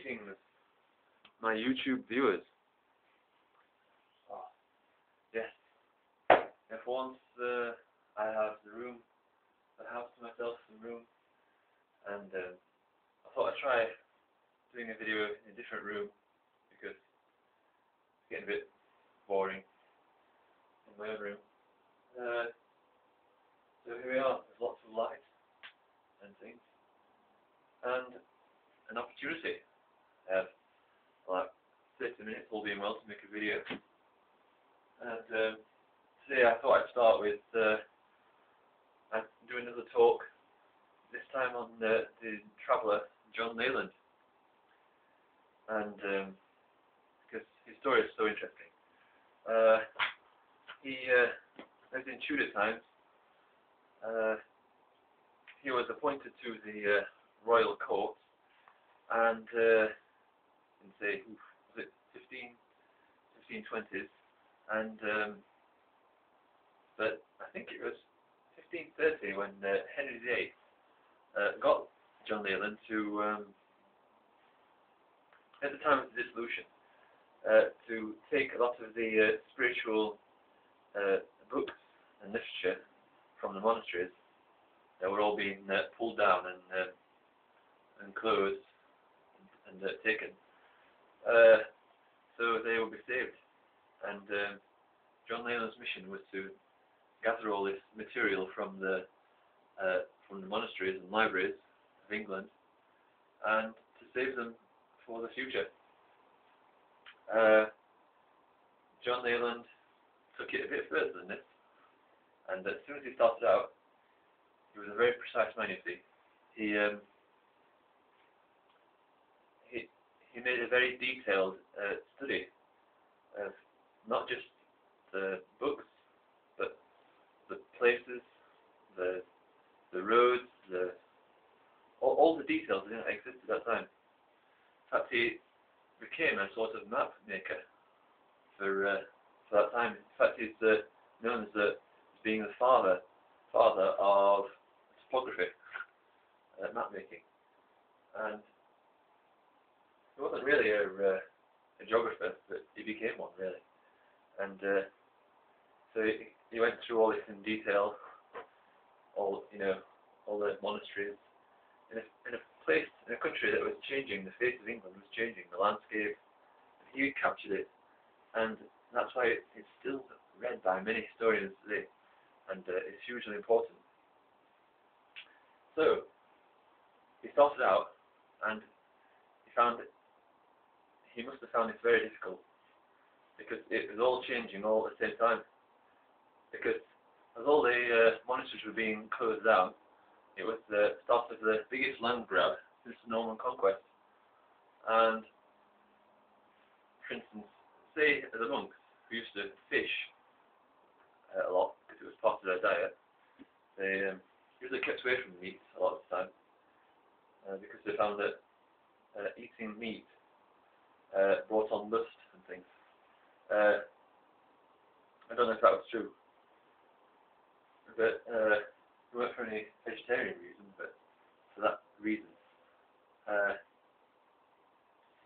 Greetings, my YouTube viewers. Oh, yes, if once I have the house to myself, some room, and I thought I'd try doing a video in a different room because it's getting a bit boring in my own room. So here we are, there's lots of light and things, and an opportunity. I have like 30 minutes, all being well, to make a video. And today I thought I'd start with I'd do another talk, this time on the traveller John Leland, and because his story is so interesting. He lived in Tudor times. He was appointed to the royal court, and in say, was it 1520s, and but I think it was 1530 when Henry VIII got John Leland to, at the time of the dissolution, to take a lot of the spiritual books and literature from the monasteries that were all being pulled down and closed and taken, so they would be saved. And John Leland's mission was to gather all this material from the monasteries and libraries of England and to save them for the future. John Leland took it a bit further than this, and as soon as he started out, he was a very precise man, you see. He made a very detailed study of not just the books, but the places, the roads, all the details that didn't exist at that time. In fact, he became a sort of map maker for that time. In fact, he's known as being the father of topography, map making, and he wasn't really a geographer, but he became one, really. And so he went through all this in detail, all the monasteries in a place, in a country that was changing. The face of England was changing, the landscape. He captured it, and that's why it's still read by many historians today, and it's hugely important. So he started out, and he must have found it very difficult, because it was all changing all at the same time. Because as all the monasteries were being closed down, it was the start of the biggest land grab since the Norman conquest. And for instance, say the monks who used to fish a lot because it was part of their diet, they usually kept away from meat a lot of the time, because they found that eating meat brought on lust and things. I don't know if that was true, but it weren't for any vegetarian reason, but for that reason.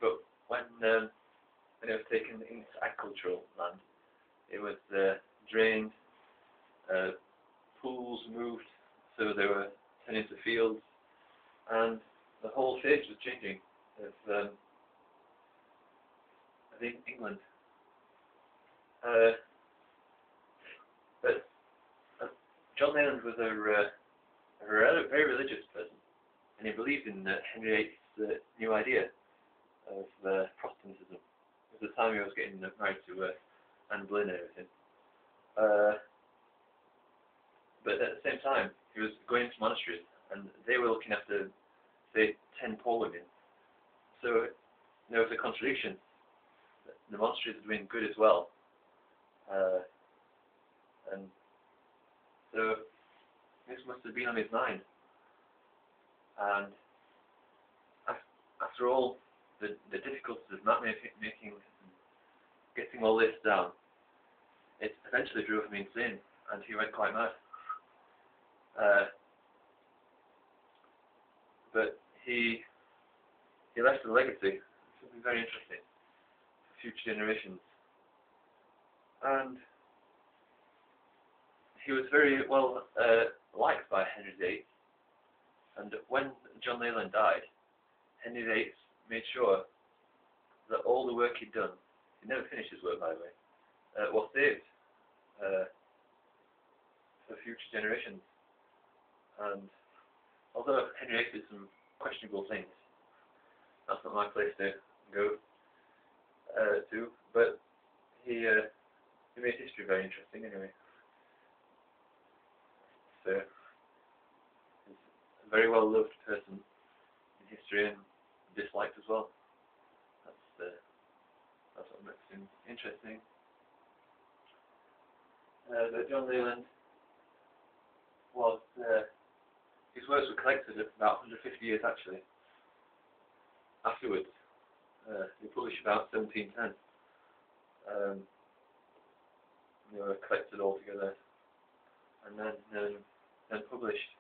But when it was taken into agricultural land, it was drained, pools moved, so they were turned into fields, and the whole face was changing of England. But John Leland was a very religious person, and he believed in Henry VIII's new idea of Protestantism. It was the time he was getting married to Anne Boleyn and everything. But at the same time, he was going to monasteries, and they were looking after, say, 10 poor women. So there was a contradiction. The monasteries were doing good as well. And so this must have been on his mind. And after all the difficulties of map making, getting all this down, it eventually drove him insane, and he went quite mad. But he left a legacy something very interesting for future generations. And he was very well liked by Henry VIII, and when John Leland died, Henry VIII made sure that all the work he'd done, he never finished his work by the way, was saved for future generations. And although Henry VIII did some questionable things, that's not my place to go to, but he made history very interesting anyway. So he's a very well loved person in history and disliked as well. That's what makes him interesting. But John Leland was his works were collected about 150 years actually. Afterwards, he published about 1710. They were collected all together and then published.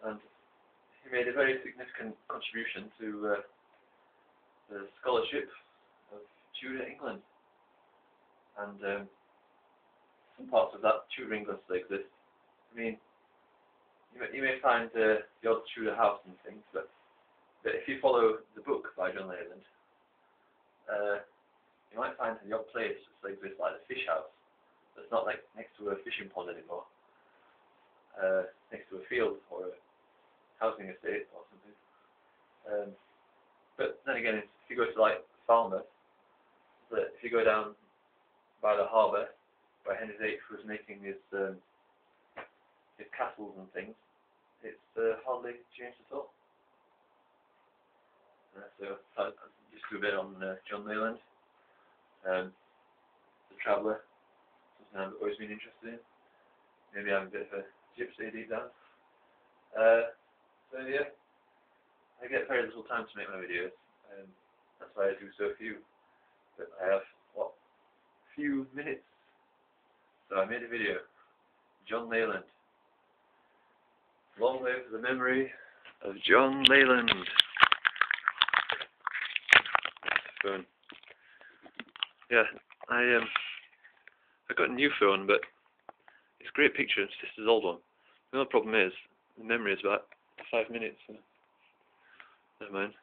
And he made a very significant contribution to the scholarship of Tudor England. And some parts of that Tudor England still exist. I mean, you may find the odd Tudor house and things, but if you follow the book by John Leland, you might find the odd place that still exists, like the fish house, that's not like next to a fishing pond anymore, next to a field or a housing estate or something. But then again, if you go to like Falmouth, if you go down by the harbour, where Henry VIII was making his castles and things, it's hardly changed at all. So I'll just do a bit on John Leland, the traveller, something I've always been interested in. Maybe I'm a bit of a gypsy deep down. So yeah, I get very little time to make my videos, that's why I do so few. But I have, few minutes. So I made a video. John Leland. Long live the memory of John Leland. Phone. Yeah, I got a new phone, but it's a great picture. It's just his old one. The only problem is the memory is about 5 minutes. So never mind.